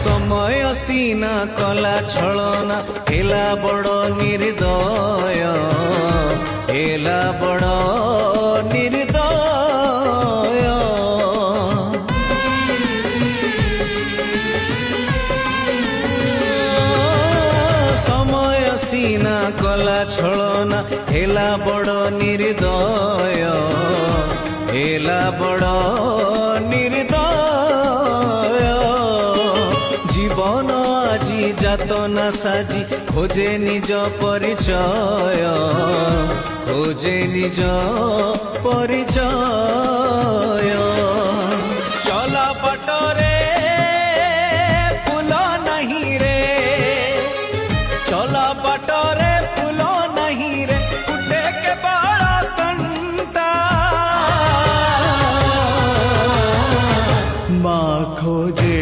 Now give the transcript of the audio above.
समय सीना कला छलना हेला बड़ निर्दय हेला बड़ निर्दय समय सीना कला छलना हेला बड़ निर्दय हेला बड़ निर्दय जीवन আজি যাতনা সাজি খোঁজে নিজ পরিচয় খোঁজে নিজ পরিচয় চলা পটরে ফুল নাহি রে চলা পটরে ফুল নাহি রে ফুটে কে বড় কণ্টা মা খোঁজে